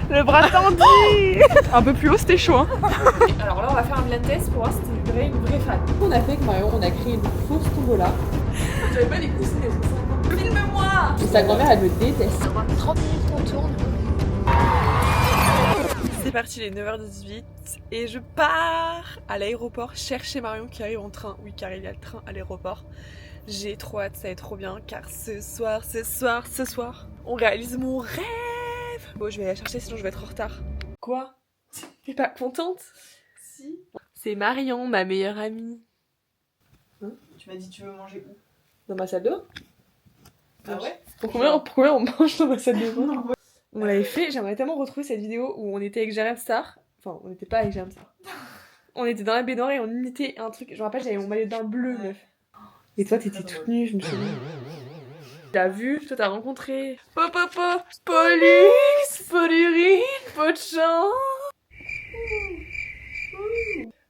Le bras tendu. Un peu plus haut, c'était chaud. Hein. Alors là, on va faire un blind test pour voir si t'es une vraie fan. On a fait avec Marion, on a créé une fausse tombola. J'avais pas les coussins, filme-moi. Et sa grand-mère, elle me déteste. 30 minutes qu'on tourne. C'est parti, il est 9h18 et je pars à l'aéroport chercher Marion qui arrive en train. Oui, car il y a le train à l'aéroport. J'ai trop hâte, ça va être trop bien car ce soir, on réalise mon rêve. Bon, je vais la chercher sinon je vais être en retard. Quoi? T'es pas contente? Si. C'est Marion, ma meilleure amie. Tu m'as dit tu veux manger où? Dans ma salle de bain? Ah ouais? Pour combien on mange dans ma salle de bain? On l'avait fait, j'aimerais tellement retrouver cette vidéo où on était avec Jérém Star. Enfin, on n'était pas avec Jérém Star. On était dans la baignoire et on imitait un truc. Je me rappelle, j'avais mon maillot de bain bleu, meuf. Et toi, t'étais toute nue, je me souviens. Tu l'as vu, toi t'as rencontré. Pollux, Pollurine, Pochon.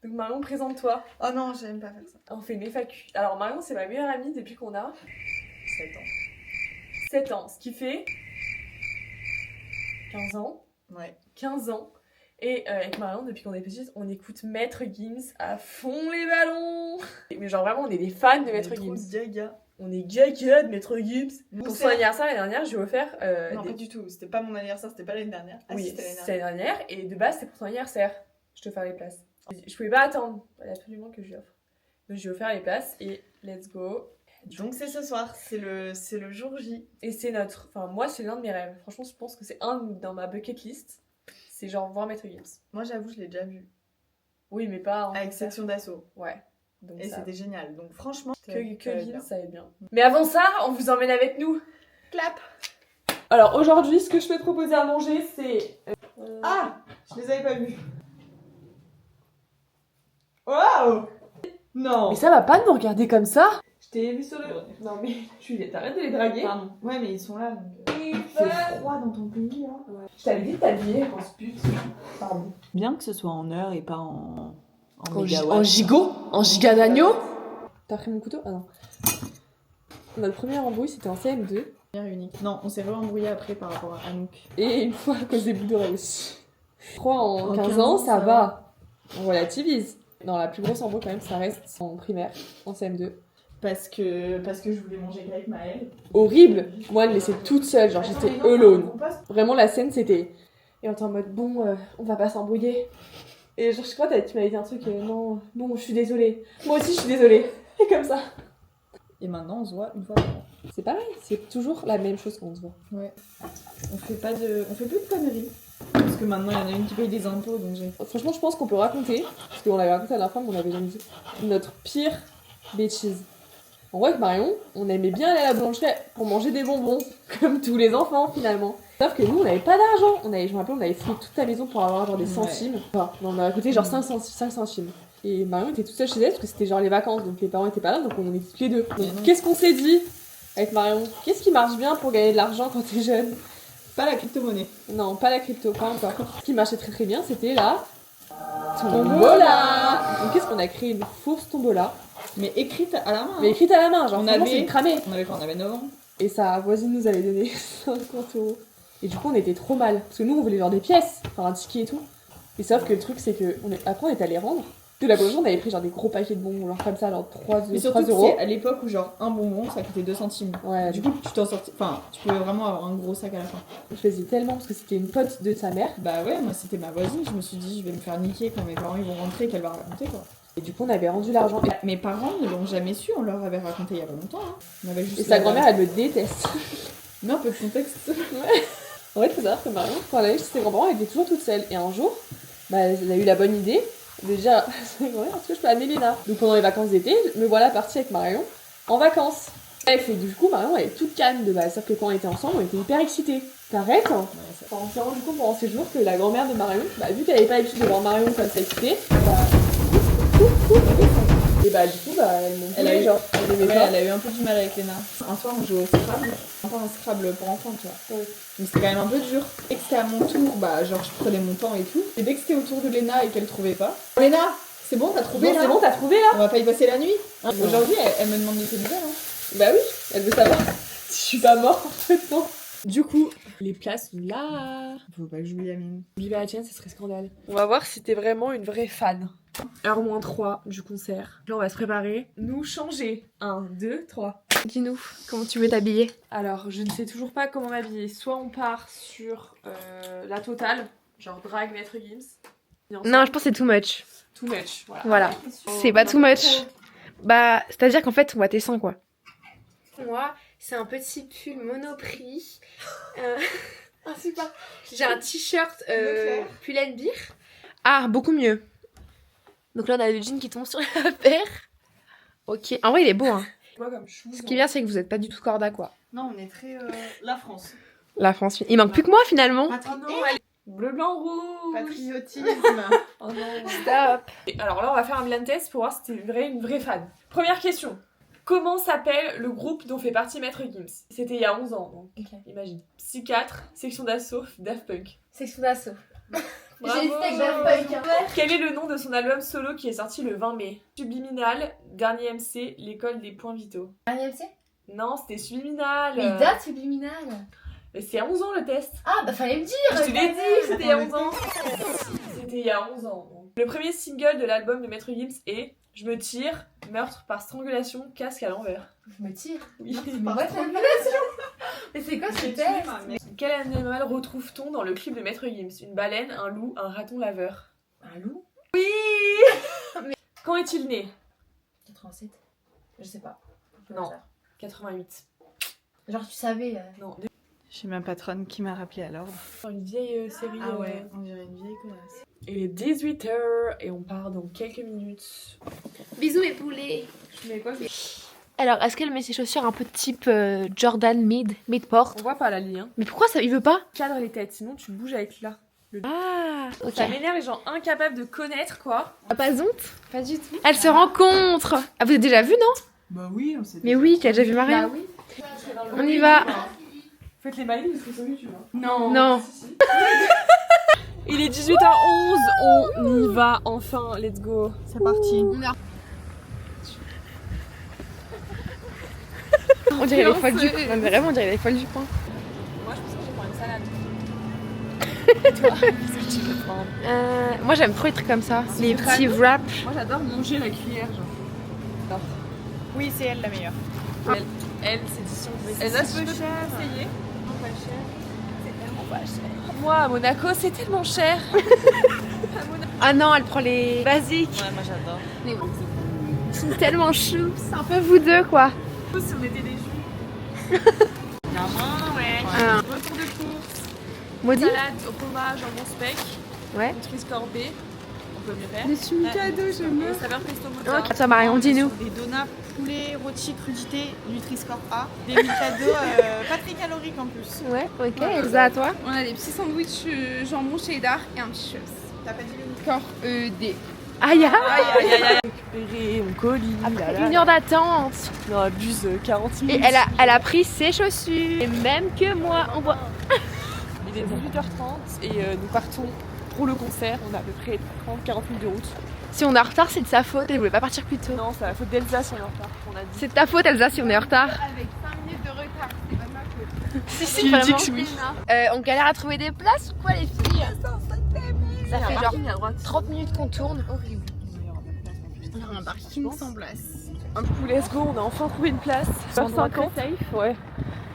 Donc Marion, présente-toi. Oh non, j'aime pas faire ça. On fait une FAQ. Alors Marion, c'est ma meilleure amie depuis qu'on a 7 ans. 7 ans, ce qui fait 15 ans. Ouais. 15 ans. Et avec Marion, depuis qu'on est petite, on écoute Maître Gims à fond les ballons. Mais genre vraiment, on est des fans de Maître Gims. Gaga. On est gaga de Maître Gims. Pour son c'est- anniversaire l'année dernière, je lui ai offert Non, pas du tout. C'était pas mon anniversaire, c'était pas l'année dernière. Ah, oui, si, c'était l'année c'est l'année dernière. Et de base, c'était pour son anniversaire. Je te offre les places. Je pouvais pas attendre. Il fallait absolument que je lui offre. Donc je lui ai offert les places et let's go. Donc c'est ce soir, c'est le jour J. Et c'est notre... Enfin, moi, c'est l'un de mes rêves. Franchement, je pense que c'est un dans ma bucket list. C'est genre voir Maître Gims. Moi j'avoue, je l'ai déjà vu. Oui, mais pas en Avec concert. section d'assaut. Ouais. Donc Et ça... c'était génial. Donc franchement, Que bien. Gims, ça va être bien. Mais avant ça, on vous emmène avec nous. Clap. Alors aujourd'hui, ce que je peux te proposer à manger, c'est... Ah, je les avais pas vus. Waouh. Non. Mais ça va pas de me regarder comme ça. Je t'ai vu sur le... Non mais t'arrêtes de les draguer. Pardon. Ouais, mais ils sont là. Donc... Il C'est froid dans ton pays là. Ouais. Je t'avais dit de t'habiller, grosse pute. Pardon. Bien que ce soit en heure et pas en En gigot? En giga d'agneau? T'as pris mon couteau? Ah non. Notre première embrouille, c'était en CM2. Unique. Non, on s'est re-embrouillé après par rapport à Anouk. Et une fois à cause des boules d'oreilles aussi. Je crois en En 15 ans, ça va. On relativise. Non, la plus grosse embrouille quand même, ça reste en primaire, en CM2. Parce que je voulais manger avec Maëlle. Horrible. Moi, elle me laissait toute seule, genre j'étais alone. Vraiment, la scène, c'était... Et on était en mode, bon, on va pas s'embrouiller. Et genre, je crois que tu m'avais dit un truc, non, bon, je suis désolée. Moi aussi, je suis désolée. Et comme ça. Et maintenant, on se voit une fois par an. C'est pareil, c'est toujours la même chose quand on se voit. Ouais. On fait plus de conneries. Parce que maintenant, il y en a une qui paye des impôts, donc j'ai... Franchement, je pense qu'on peut raconter, parce qu'on l'avait raconté à la fin, mais on avait jamais dit, notre pire bêtise. En vrai, avec Marion, on aimait bien aller à la boulangerie pour manger des bonbons, comme tous les enfants finalement. Sauf que nous, on n'avait pas d'argent. Je me rappelle, on avait fouillé toute la maison pour avoir genre des centimes. Enfin, on a coûté genre 5 centimes. Et Marion était toute seule chez elle parce que c'était genre les vacances, donc les parents étaient pas là, donc on était tous les deux. Donc qu'est-ce qu'on s'est dit avec Marion? Qu'est-ce qui marche bien pour gagner de l'argent quand t'es jeune? Pas la crypto-monnaie. Non, pas la crypto, pas encore. Ce qui marchait très très bien, c'était la tombola. Donc qu'est-ce qu'on a créé? Une fausse tombola. Mais écrite à la main. Mais écrite à la main, genre On vraiment, avait- c'est cramé. On avait quoi? On avait 9 ans. Et sa voisine nous avait donné 50 euros. Et du coup, on était trop mal. Parce que nous, on voulait genre des pièces, enfin un ticket et tout. Et sauf que le truc, c'est que après, on est allé rendre. De la boulangerie, on avait pris genre des gros paquets de bonbons, genre comme ça, genre 3 Mais surtout que euros. c'est à l'époque où genre un bonbon, ça coûtait 2 centimes. Ouais, Du coup, tu t'en sortais... Enfin, tu pouvais vraiment avoir un gros sac à la fin. je faisais tellement parce que c'était une pote de sa mère. Bah ouais, moi c'était ma voisine, je me suis dit je vais me faire niquer quand mes parents ils vont rentrer, qu'elle va raconter quoi. Et du coup, on avait rendu l'argent. Mes parents ne l'ont jamais su, on leur avait raconté il y a pas longtemps. Hein. On avait juste Et sa grand-mère, elle me déteste. Mais un peu de contexte. En fait, faut savoir que Marion, quand elle allait chez ses grands-parents, elle était toujours toute seule. Et un jour, bah, elle a eu la bonne idée. Déjà, c'est vrai, est-ce que je peux amener Léna? Donc pendant les vacances d'été, me voilà partie avec Marion en vacances. Et du coup, Marion, elle est toute calme de base. Sauf que quand on était ensemble, on était hyper excités. T'arrêtes hein? Enfin, on s'est rendu compte pendant ces jours que la grand-mère de Marion, bah, vu qu'elle avait pas l'habitude de voir Marion comme ça excitée, et bah du coup, bah, elle a eu genre, elle a eu un peu du mal avec Léna. Un soir, on jouait au Scrabble. Enfin, un Scrabble pour enfants, tu vois. Ouais. Donc c'était quand même un peu dur. Dès que c'était à mon tour, bah genre je prenais mon temps et tout. Et dès que c'était au tour de Léna et qu'elle trouvait pas. Léna, c'est bon, t'as trouvé là? c'est bon, t'as trouvé là? On va pas y passer la nuit. Hein. Aujourd'hui, elle me demande de tes nouvelles. Hein. Bah oui, elle veut savoir si je suis pas morte en fait, non. Du coup, les places sont là. Faut pas que j'oublie la mienne. Vive la tienne, ce serait scandale. On va voir si t'es vraiment une vraie fan. Heure moins 3 du concert. Là, on va se préparer. Nous changer. 1, 2, 3. Dis-nous, comment tu veux t'habiller? Alors, je ne sais toujours pas comment m'habiller. Soit on part sur la totale, genre drag Maître Gims. Non, je pense que c'est too much. Too much, voilà. Voilà. C'est pas too much. Bah, c'est-à-dire qu'en fait, on voit tes seins, quoi. Moi, c'est un petit pull Monoprix. Ah, super. J'ai un t-shirt Pull&Bear. Ah, beaucoup mieux. Donc là, on a le jean qui tombe sur la paire. Ok. En vrai, il est beau, hein. Quoi comme chou, Ce qui est bien, c'est que vous êtes pas du tout corda, quoi. Non, on est très la France. La France. Il manque plus que moi, finalement. Oh non, allez. Bleu, blanc, rouge. Patriotisme. Oh non. Stop. Et alors là, on va faire un blind test pour voir si t'es une vraie fan. Première question. Comment s'appelle le groupe dont fait partie Maître Gims? C'était il y a 11 ans, donc imagine. Psychiatre, Section d'Assaut, Daft Punk. Section d'assaut. Bravo. J'ai hésité avec Daft Punk. Quel est le nom de son album solo qui est sorti le 20 mai? Subliminal, Dernier MC, L'école des points vitaux. Dernier MC? Non, c'était Subliminal. Mais il date Subliminal. Mais c'est il y a 11 ans le test. Ah, bah fallait me dire. Je te l'ai dit, c'était il y a 11 ans. C'était il y a 11 ans. Donc. Le premier single de l'album de Maître Gims est Je me tire, meurtre par strangulation, casque à l'envers. Je me tire. Oui. Mais c'est quoi ce texte? Quel animal retrouve-t-on dans le clip de Maître Gims? Une baleine, un loup, un raton laveur. Un loup? Oui. Quand est-il né? 87. Je sais pas. Non. 88. Genre, tu savais. Non, J'ai ma patronne qui m'a rappelé à l'ordre. une vieille série. Ah ouais, on dirait une vieille connasse. Il est 18h et on part dans quelques minutes. Bisous mes poulets. Je mets quoi? Alors, est-ce qu'elle met ses chaussures un peu type Jordan mid-port? On voit pas la ligne. Hein. Mais pourquoi ça, il veut pas? Cadre les têtes, sinon tu bouges avec là. Ah, ok. Ça m'énerve les gens incapables de connaître quoi. Pas honte? Pas du tout. Elles se rencontrent. Ah, vous avez déjà vu, non? Bah oui, on s'est Mais oui, tu as déjà vu Marion? oui. On y va. Faites les mails parce que sur YouTube. Hein. Non. Non. Il est 18h11, on y va enfin, let's go. C'est parti. On dirait les folles du coin. Non, mais vraiment, on dirait les folles du coin. Moi je pense que je vais prendre une salade. Toi, qu'est-ce que tu veux prendre? Moi, j'aime trop les trucs comme ça. Les crâne. petits wraps. Moi j'adore manger la cuillère genre. Oui, c'est elle la meilleure. Elle, c'est édition. Elle a peu cher. Essayer. Non, pas cher. C'est tellement pas cher. Moi à Monaco, c'est tellement cher. Ah non, elle prend les basiques. Ouais, moi j'adore. Ils sont tellement choux. C'est un peu vous deux, quoi. Si on était des jus. Ouais. Ah. Retour de course. Maudit? Salade au fromage, jambon steak. Ouais. Nutri-scorbé. On peut mieux faire. Des chimicado, je Et saveur pesto mozza. Ok, toi, Marion, dis-nous. Des donuts poulet, rôti, crudité, Nutri-Score A. Des Mikado pas très caloriques en plus. Ouais, ok. Elsa, à toi? On a des petits sandwichs jambon cheddar et un petit chose. T'as pas dit le Score D. Aïe, Récupérer mon colis. une heure d'attente. Non, abuse 40 Et minutes. elle a pris ses chaussures. Et même que moi, on voit. Il est 18h30 et nous partons pour le concert. On a à peu près 30-40 minutes de route. Si on est en retard, c'est de sa faute. Elle voulait pas partir plus tôt. Non, c'est la faute d'Elsa si on est en retard. On a dit. C'est de ta faute, Elsa, si on est en retard. Avec 5 minutes de retard. C'est pas ma faute. Si, Tu dis que oui. On galère à trouver des places ou quoi, les filles? Ça fait genre à droite. 30 minutes qu'on tourne. Horrible. On a un parking sans place. Du coup, let's go, on a enfin trouvé une place. Sans 50, ouais.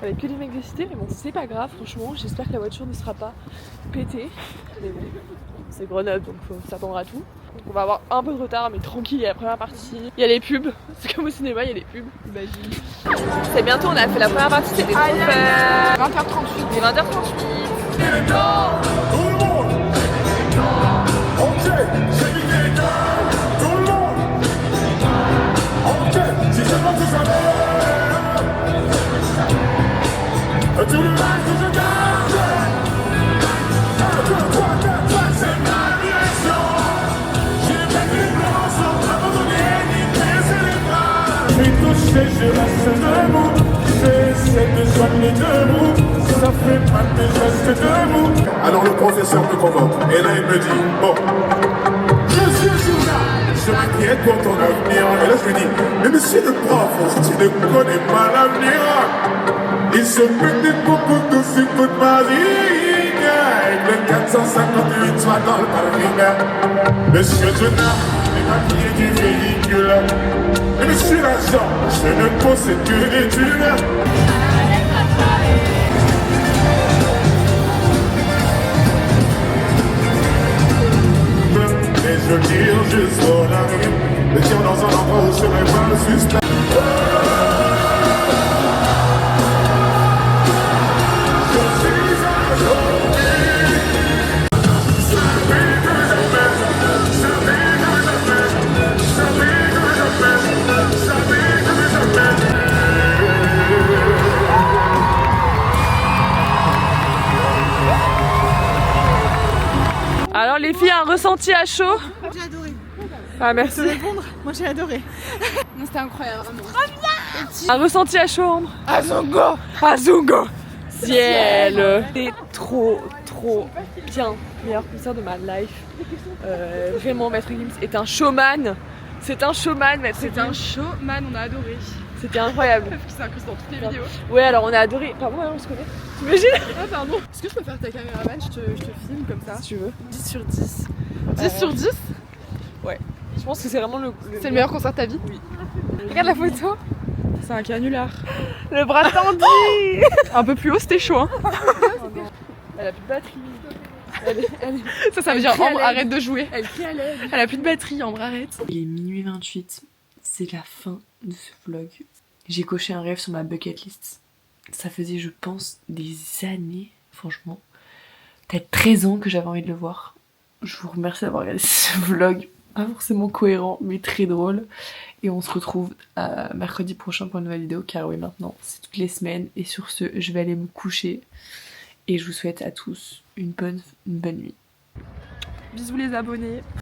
Avec que des mecs de cité, mais bon, c'est pas grave, franchement. J'espère que la voiture ne sera pas pétée. Mais bon, c'est Grenoble, donc faut s'attendre à tout. Donc on va avoir un peu de retard, mais tranquille, il y a la première partie. Il y a les pubs, c'est comme au cinéma, il y a les pubs. Imagine. C'est bientôt, on a fait la première partie, c'était trop fun. 20h38. Il est 20h38. Je reste debout, j'essaie de soigner debout, ça fait mal mais je reste debout. Alors le professeur me convoque, et là il me dit, bon, monsieur Jouna, je m'inquiète pour ton avenir. Et là je lui dis, mais monsieur le prof, tu ne connais pas l'avenir. Il se petit beaucoup tout sur toute ma vie. Avec le 458 soit dans le parking. Monsieur Jonah, les papiers du véhicule. Et monsieur l'agent, je ne possède que des thunes. Et je tire jusqu'au navire. Je tire dans un endroit où je serai pas juste là. Alors les filles, un ressenti à chaud? J'ai adoré. Ah merci. Moi j'ai adoré. Non, c'était incroyable, vraiment. Un ressenti à chaud, Ambre? Azungo! Azungo! Ciel! C'était trop bien. Meilleur concert de ma life. Vraiment, Maître Gims est un showman. C'est un showman, Maître Gims. C'était un showman, on a adoré. C'était incroyable. Qui s'est incrusté dans toutes les vidéos. Ouais, alors on a adoré. Pardon, on se connaît. T'imagines? Ah, pardon. Est-ce que je peux faire ta caméraman? Je te filme comme ça. Si tu veux. 10 sur 10. 10 sur 10? Je pense que c'est vraiment le C'est le meilleur concert de ta vie? Oui. Regarde la photo. C'est un canular. Le bras tendu. Un peu plus haut, c'était chaud. Hein. Elle a plus de batterie. Ça veut dire crie à Ambre, l'aide. arrête de jouer. Elle crie à l'aide. Elle a plus de batterie, Ambre, arrête. Il est minuit 28, c'est la fin de ce vlog. J'ai coché un rêve sur ma bucket list. Ça faisait, je pense, des années, franchement, peut-être 13 ans que j'avais envie de le voir. Je vous remercie d'avoir regardé ce vlog, pas forcément cohérent, mais très drôle. Et on se retrouve mercredi prochain pour une nouvelle vidéo, car oui, maintenant, c'est toutes les semaines. Et sur ce, je vais aller me coucher. Et je vous souhaite à tous une bonne nuit. Bisous les abonnés.